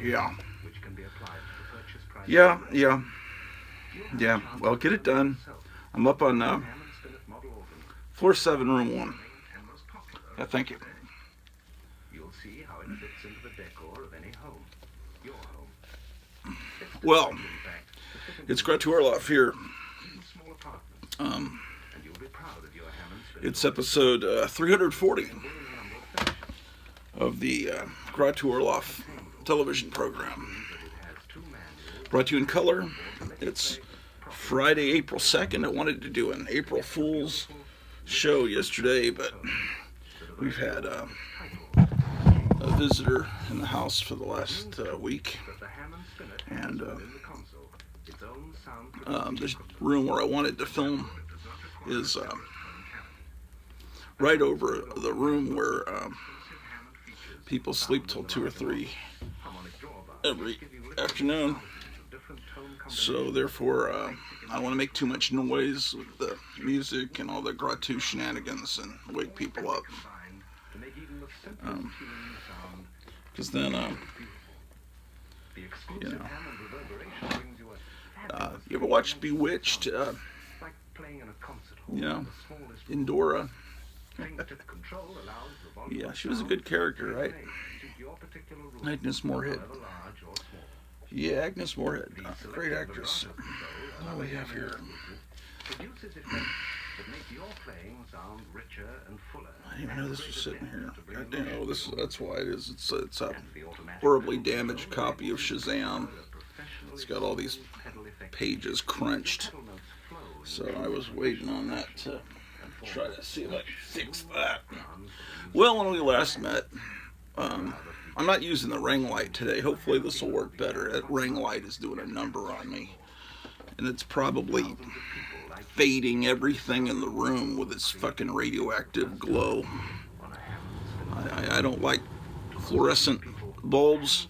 Yeah. Yeah, yeah, yeah. Well, get it done. I'm up on floor 7, room 1. Yeah, thank you. Well, it's Grettu Orloff here. Um, it's episode 340 of the Grettu Orloff television program. Brought to you in color. It's Friday, April 2nd. I wanted to do an April Fool's show yesterday, but we've had a visitor in the house for the last week. And the room where I wanted to film is right over the room where people sleep till 2 or 3 every afternoon. So therefore, I don't want to make too much noise with the music and all the Grettu shenanigans and wake people up. Because then, you know, you ever watched Bewitched? You know, Endora. Yeah, she was a good character, right? Agnes Moorehead. Yeah, Agnes Moorehead, great actress. What do we have here? I didn't even know this was sitting here. God damn, oh, that's why it is. It's a horribly damaged copy of Shazam. It's got all these pages crunched. So I was waiting on that to try to see if I could fix that. Well, when we last met, I'm not using the ring light today. Hopefully this will work better. That ring light is doing a number on me. And it's probably fading everything in the room with its fucking radioactive glow. I don't like fluorescent bulbs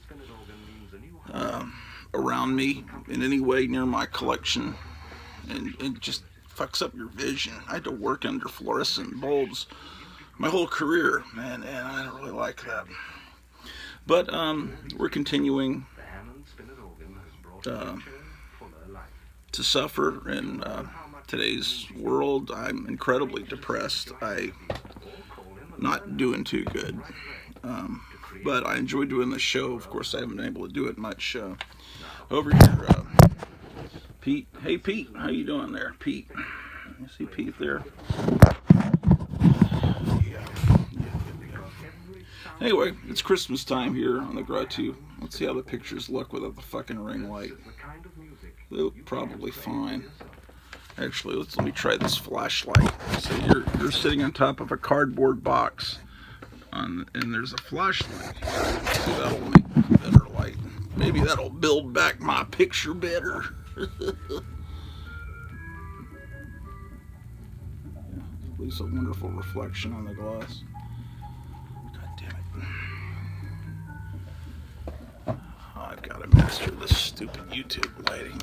around me in any way near my collection. And it just fucks up your vision. I had to work under fluorescent bulbs my whole career, man, and I don't really like that. But we're continuing to suffer in today's world. I'm incredibly depressed. I'm not doing too good. But I enjoy doing the show. Of course, I haven't been able to do it much. Over here, Pete. Hey, Pete. How you doing there, Pete? You see Pete there? Anyway, it's Christmas time here on the Grettu. Let's see how the pictures look without the fucking ring light. They look probably fine. Actually, let me try this flashlight. So you're sitting on top of a cardboard box, and there's a flashlight. See, that'll make better light. Maybe that'll build back my picture better. At least a wonderful reflection on the glass. I've got to master this stupid YouTube lighting.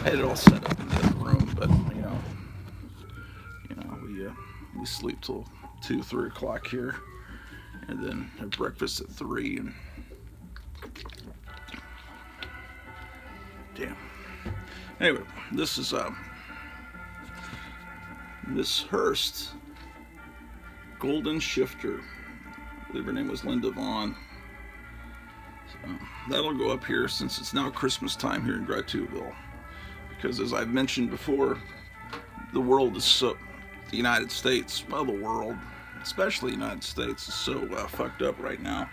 I had it all set up in the other room, but we sleep till 2, 3 o'clock here, and then have breakfast at 3. And damn. Anyway, this is Miss Hurst, Golden Shifter. I believe her name was Linda Vaughn. So that'll go up here since it's now Christmas time here in Grettuville. Because as I've mentioned before, the world is the United States, well, the world, especially the United States, is so fucked up right now.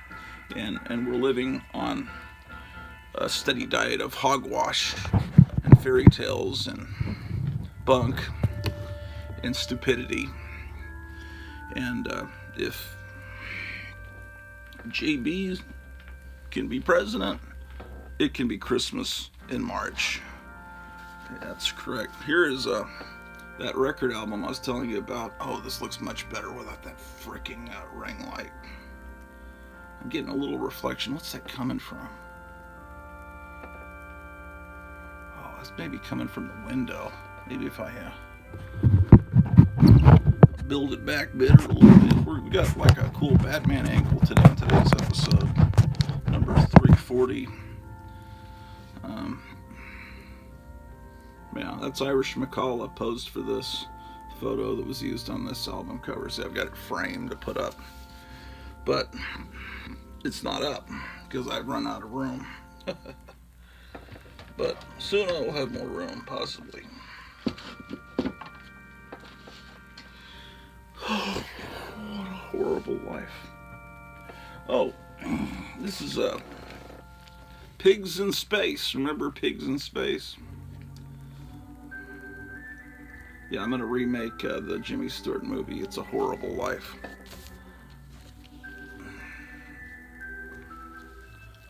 And we're living on a steady diet of hogwash and fairy tales and bunk and stupidity. And if JB can be president, it can be Christmas in March. That's correct. Here is that record album I was telling you about. Oh, this looks much better without that freaking ring light. I'm getting a little reflection. What's that coming from? Oh, it's maybe coming from the window. Maybe if I build it back better a little bit. We got like a cool Batman angle today in today's episode. 40. Yeah, that's Irish McCalla posed for this photo that was used on this album cover. See, I've got it framed to put up, but it's not up because I've run out of room. But soon I will have more room, possibly. Oh, what a horrible life. Oh, this is Pigs in Space. Remember Pigs in Space? Yeah, I'm going to remake the Jimmy Stewart movie, It's a Horrible Life.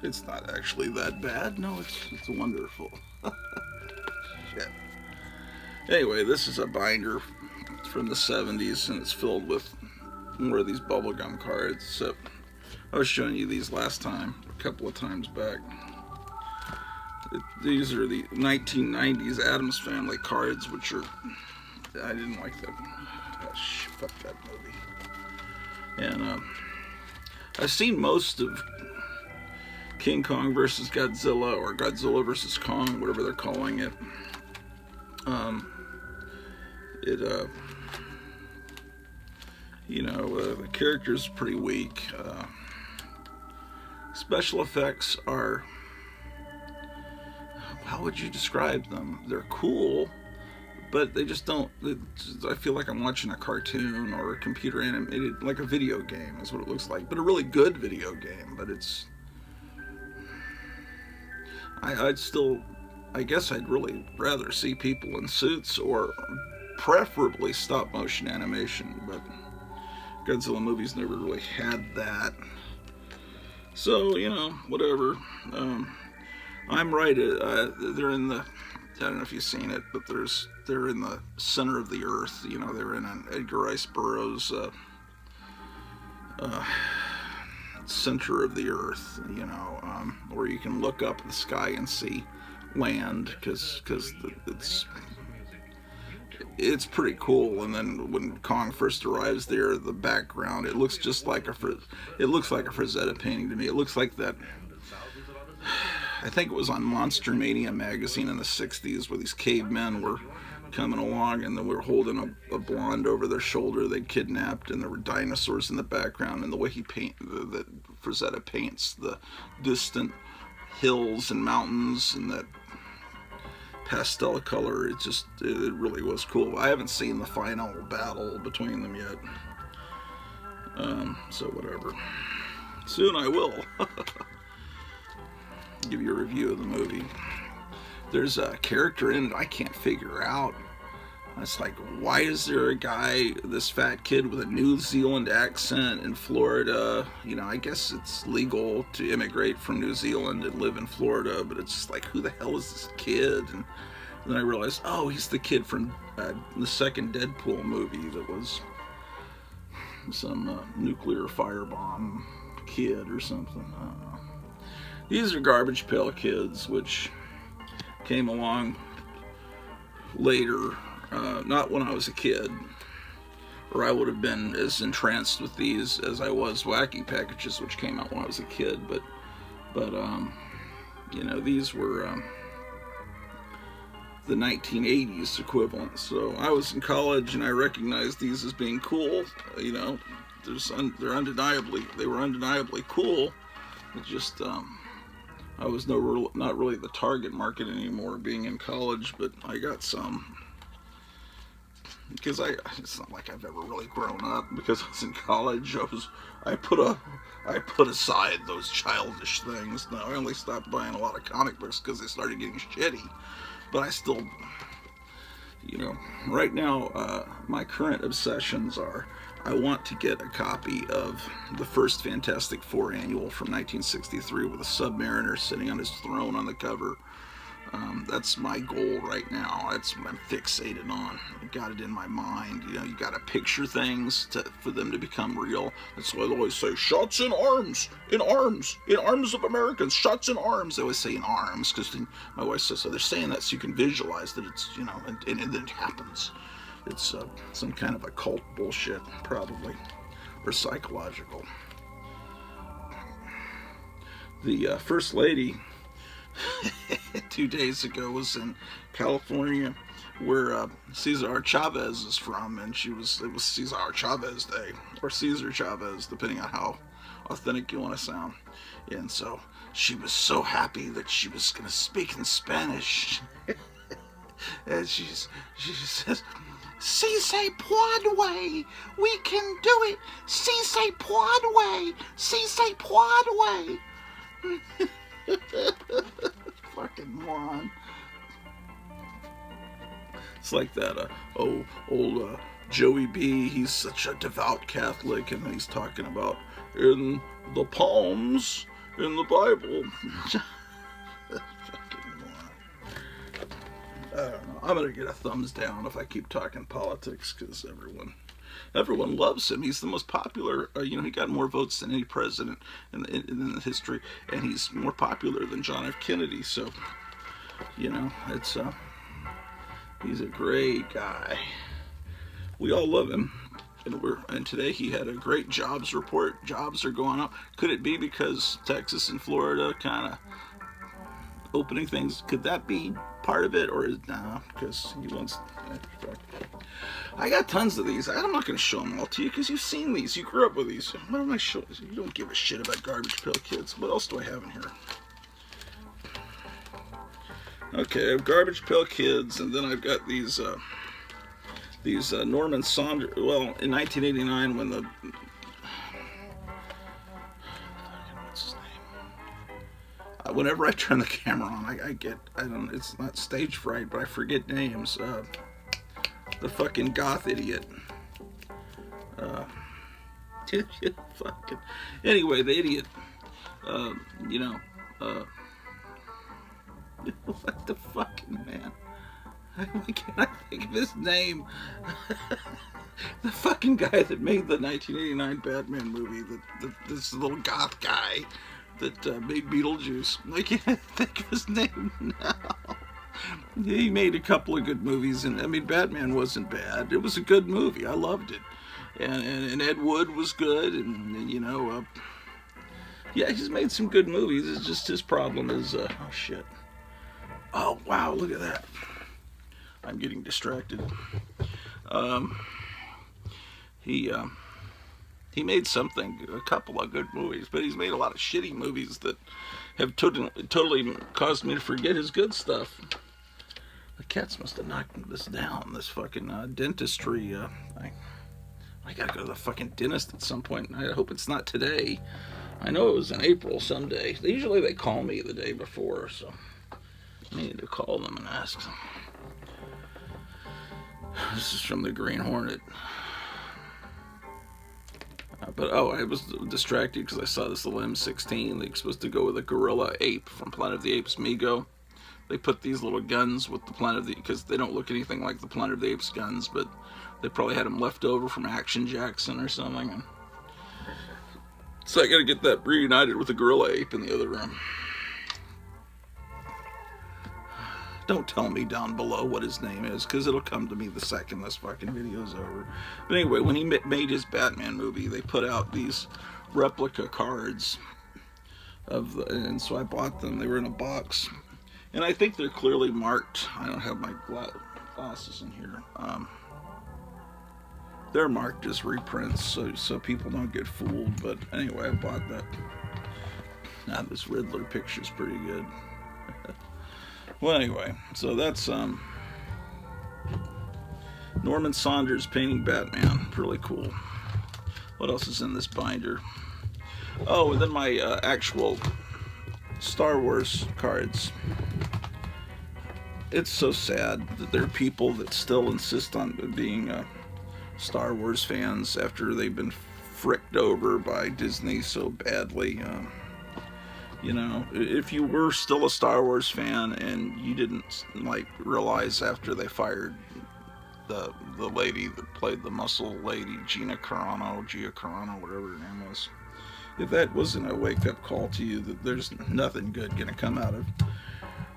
It's not actually that bad. No, it's wonderful. Shit. Anyway, this is a binder from the 70s, and it's filled with more of these bubblegum cards. So I was showing you these last time, a couple of times back. These are the 1990s Addams Family cards, which are... I didn't like that. Fuck that movie. And I've seen most of King Kong versus Godzilla, or Godzilla versus Kong, whatever they're calling it. The character's pretty weak. Special effects are, how would you describe them? They're cool, but they just don't, I feel like I'm watching a cartoon or a computer animated, like a video game is what it looks like, but a really good video game. But it's, I guess I'd really rather see people in suits, or preferably stop motion animation, but Godzilla movies never really had that. So, whatever. I'm right. They're in the, I don't know if you've seen it, but they're in the center of the earth. They're in an Edgar Rice Burroughs center of the earth, where you can look up at the sky and see land, because it's pretty cool. And then when Kong first arrives there, the background, it looks like a Frazetta painting to me. It looks like that, I think it was on Monster Mania magazine in the 60s, where these cavemen were coming along, and then we were holding a blonde over their shoulder they kidnapped, and there were dinosaurs in the background, and the way that Frazetta paints the distant hills and mountains and that pastel color, it really was cool. I haven't seen the final battle between them yet, so whatever. Soon I will. Give you a review of the movie. There's a character in it I can't figure out. It's like, why is there a guy, this fat kid with a New Zealand accent in Florida? I guess it's legal to immigrate from New Zealand and live in Florida, but it's just like, who the hell is this kid? And then I realized, oh, he's the kid from the second Deadpool movie that was some nuclear firebomb kid or something. I don't know. These are Garbage Pail Kids, which came along later, not when I was a kid, or I would have been as entranced with these as I was Wacky Packages, which came out when I was a kid. But these were the 1980s equivalent. So I was in college, and I recognized these as being cool. They were undeniably cool. It just I was not really the target market anymore, being in college, but I got some. Because it's not like I've ever really grown up. Because I was in college, I put aside those childish things. Now I only stopped buying a lot of comic books because they started getting shitty. But I still, right now, my current obsessions are, I want to get a copy of the first Fantastic Four annual from 1963 with a Submariner sitting on his throne on the cover. That's my goal right now. That's what I'm fixated on. I got it in my mind. You got to picture things for them to become real. That's why they always say, shots in arms, in arms of Americans, shots in arms. They always say in arms, because my wife says so. They're saying that so you can visualize that it's, and then it happens. It's some kind of occult bullshit, probably, or psychological. The First Lady 2 days ago was in California, where Cesar Chavez is from, and it was Cesar Chavez Day, or Cesar Chavez, depending on how authentic you want to sound. And so she was so happy that she was going to speak in Spanish. And she says, "Si se puede, we can do it. Si se puede, si se puede." Fucking moron. It's like that old Joey B. He's such a devout Catholic, and he's talking about in the Psalms in the Bible. Fucking moron. I don't know. I'm gonna get a thumbs down if I keep talking politics, because everyone loves him. He's the most popular. He got more votes than any president in the history, and he's more popular than John F. Kennedy. So, it's he's a great guy. We all love him, and today he had a great jobs report. Jobs are going up. Could it be because Texas and Florida kind of opening things? Could that be part of it, or nah? Because he wants. I got tons of these. I'm not going to show them all to you because you've seen these. You grew up with these. What am I showing? You don't give a shit about Garbage Pail Kids. What else do I have in here? Okay, I have Garbage Pail Kids, and then I've got these Norman Saunders. Well, in 1989, when what's his name? Whenever I turn the camera on, it's not stage fright, but I forget names. The fucking goth idiot. Anyway, the idiot. What the fucking man? Why can't I think of his name? The fucking guy that made the 1989 Batman movie. This little goth guy that made Beetlejuice. I can't think of his name now. He made a couple of good movies, and Batman wasn't bad. It was a good movie. I loved it, and Ed Wood was good, and yeah, he's made some good movies. It's just his problem is oh shit. Oh wow, look at that. I'm getting distracted. He made a couple of good movies, but he's made a lot of shitty movies that have totally caused me to forget his good stuff. The cats must have knocked this down, this fucking dentistry thing. I gotta go to the fucking dentist at some point. I hope it's not today. I know it was in April someday. Usually they call me the day before, so I need to call them and ask them. This is from the Green Hornet. But I was distracted because I saw this little M16. They're supposed to go with a gorilla ape from Planet of the Apes, Mego. They put these little guns with the Planet of the, because they don't look anything like the Planet of the Apes guns, but they probably had them left over from Action Jackson or something. And so I got to get that reunited with the gorilla ape in the other room. Don't tell me down below what his name is, because it'll come to me the second this fucking video's over. But anyway, when he made his Batman movie, they put out these replica cards and so I bought them. They were in a box, and I think they're clearly marked. I don't have my glasses in here. They're marked as reprints, so people don't get fooled. But anyway, I bought that. Now this Riddler picture's pretty good. Well, anyway, so that's Norman Saunders painting Batman. Really cool. What else is in this binder? Oh, and then my actual Star Wars cards. It's so sad that there are people that still insist on being Star Wars fans after they've been fricked over by Disney so badly. If you were still a Star Wars fan and you didn't realize after they fired the lady that played the muscle lady, Gia Carano, whatever her name was, if that wasn't a wake-up call to you that there's nothing good going to come out of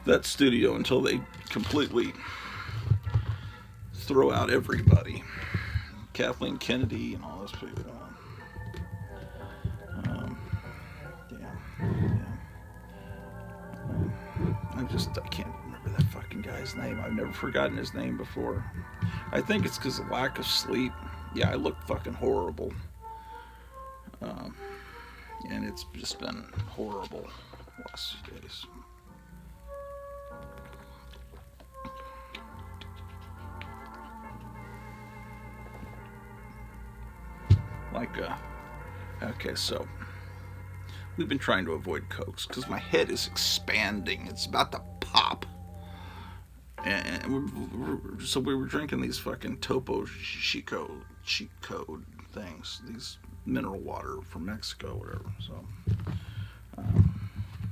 that studio until they completely throw out everybody, Kathleen Kennedy and all those people. Yeah. I can't remember that fucking guy's name. I've never forgotten his name before. I think it's because of lack of sleep. Yeah, I look fucking horrible. And it's just been horrible the last few days. Okay, so we've been trying to avoid Cokes because my head is expanding. It's about to pop. And so we were drinking these fucking Topo Chico cheat code things, these mineral water from Mexico, whatever.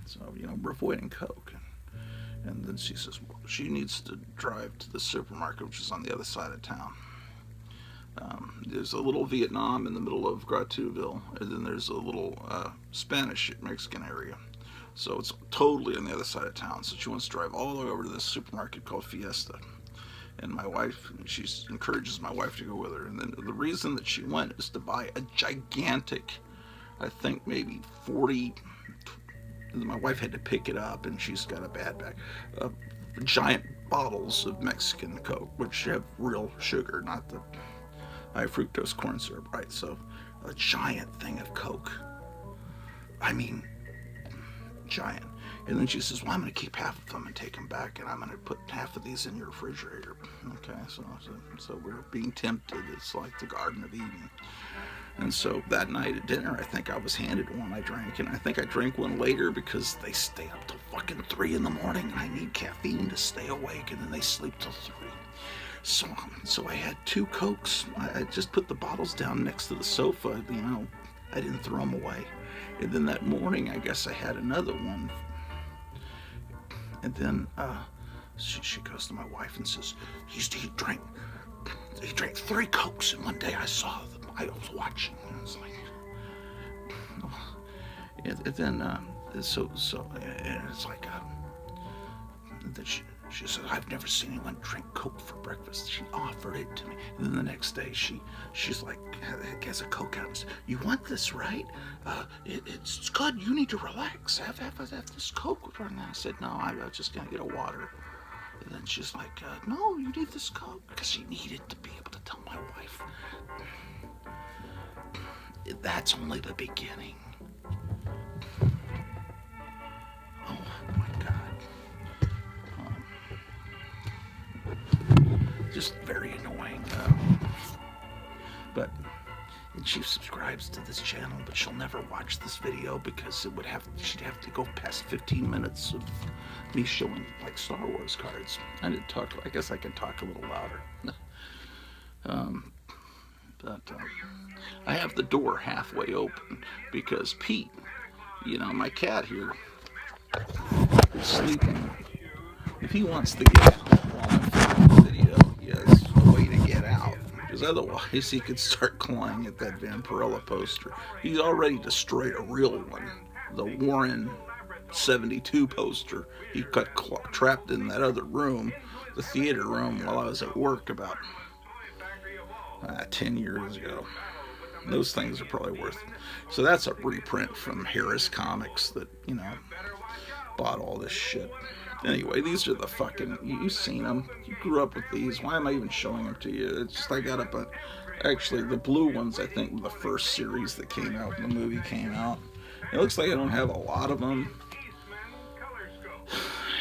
So we're avoiding Coke. And then she says she needs to drive to the supermarket, which is on the other side of town. There's a little Vietnam in the middle of Gratouville, and then there's a little Spanish Mexican area. So it's totally on the other side of town. So she wants to drive all the way over to this supermarket called Fiesta. And my wife, she encourages my wife to go with her. And then the reason that she went is to buy a gigantic, I think maybe 40, my wife had to pick it up, and she's got a bad back, giant bottles of Mexican Coke, which have real sugar, not the high fructose corn syrup, right? So a giant thing of Coke. I mean, giant. And then she says, well, I'm going to keep half of them and take them back, and I'm going to put half of these in your refrigerator. Okay, so we're being tempted. It's like the Garden of Eden. And so that night at dinner, I think I was handed one. I drank, and I think I drank one later because they stay up till fucking 3 in the morning, and I need caffeine to stay awake, and then they sleep till 3. So I had 2 Cokes. I just put the bottles down next to the sofa. I didn't throw them away. And then that morning, I guess I had another one. And then she goes to my wife and says, he drank 3 Cokes in one day. I saw them. I was watching. And it's like, and then so and it's like, then she said, I've never seen anyone drink Coke for breakfast. She offered it to me. And then the next day, she's like, has a Coke out and says, you want this, right? It's good. You need to relax. Have this Coke. And I said, no, I'm just going to get a water. And then she's like, no, you need this Coke. Because she needed to be able to tell my wife. That's only the beginning. Oh, my God. Just very annoying. But she subscribes to this channel, but she'll never watch this video because she'd have to go past 15 minutes of me showing like Star Wars cards. I guess I can talk a little louder. But I have the door halfway open because Pete, my cat here, is sleeping. If he wants to get out while I'm filming the video, he has a way to get out. Because otherwise he could start clawing at that Vampirella poster. He's already destroyed a real one. The Warren 72 poster. He got trapped in that other room, the theater room, while I was at work about 10 years ago. Those things are probably worth. So that's a reprint from Harris Comics that, bought all this shit. Anyway, these are the fucking, you've seen them. You grew up with these. Why am I even showing them to you? It's just I got up actually the blue ones, I think, were the first series that came out when the movie came out. It looks like I don't have a lot of them.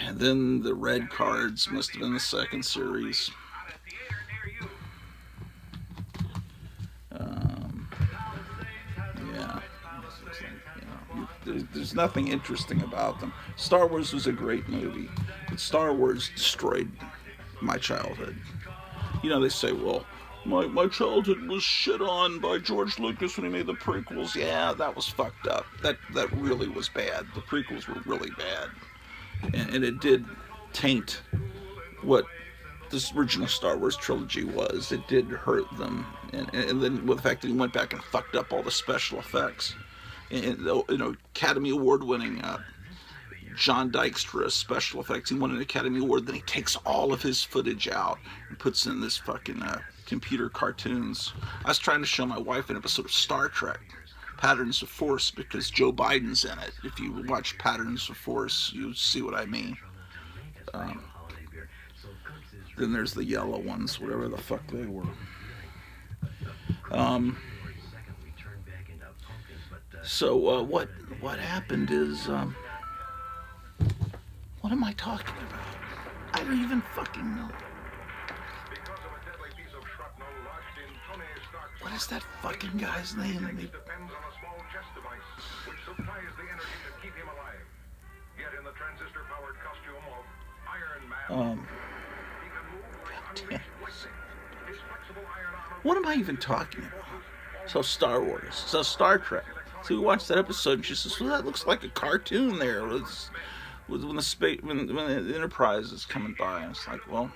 And then the red cards must have been the second series. There's nothing interesting about them. Star Wars was a great movie, but Star Wars destroyed my childhood. They say, well, my childhood was shit on by George Lucas when he made the prequels. Yeah, that was fucked up. That really was bad. The prequels were really bad. And it did taint what this original Star Wars trilogy was. It did hurt them. And then with the fact that he went back and fucked up all the special effects. And Academy Award winning John Dykstra special effects. He won an Academy Award. Then he takes all of his footage out and puts in this fucking computer cartoons. I was trying to show my wife an episode of Star Trek, Patterns of Force, because Joe Biden's in it. If you watch Patterns of Force, you see what I mean. Then there's the yellow ones, whatever the fuck they were. So what happened is, what am I talking about? I don't even fucking know. What is that fucking guy's name? What am I even talking about? So Star Wars, so Star Trek. So we watched that episode, and she says, "Well, that looks like a cartoon there." When the Enterprise is coming by, and it's like, well,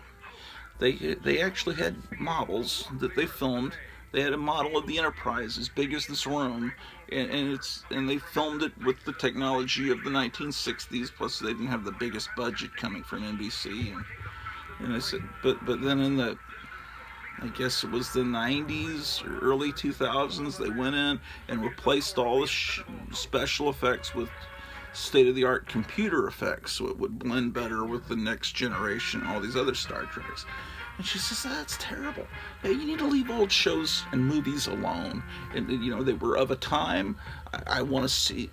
they actually had models that they filmed. They had a model of the Enterprise as big as this room, and they filmed it with the technology of the 1960s. Plus, they didn't have the biggest budget coming from NBC, and I said, but then in the, I guess it was the 90s or early 2000s, they went in and replaced all the special effects with state-of-the-art computer effects, so it would blend better with the Next Generation and all these other Star Treks. And she says, that's terrible. Yeah, you need to leave old shows and movies alone. And, they were of a time. I want to see,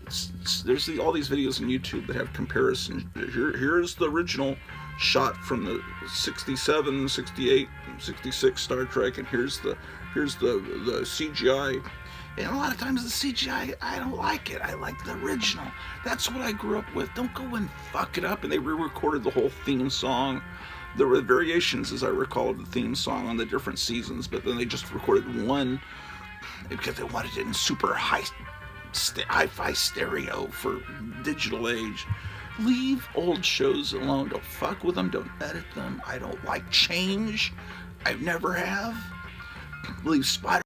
there's all these videos on YouTube that have comparisons. Here's the original shot from the 67, 68, 66 Star Trek, and here's the CGI. And a lot of times the CGI, I don't like it. I like the original. That's what I grew up with. Don't go and fuck it up. And they re-recorded the whole theme song. There were variations, as I recall, of the theme song on the different seasons, but then they just recorded one because they wanted it in super hi-fi stereo for digital age. Leave old shows alone. Don't fuck with them. Don't edit them. I don't like change. I never have. Leave Spider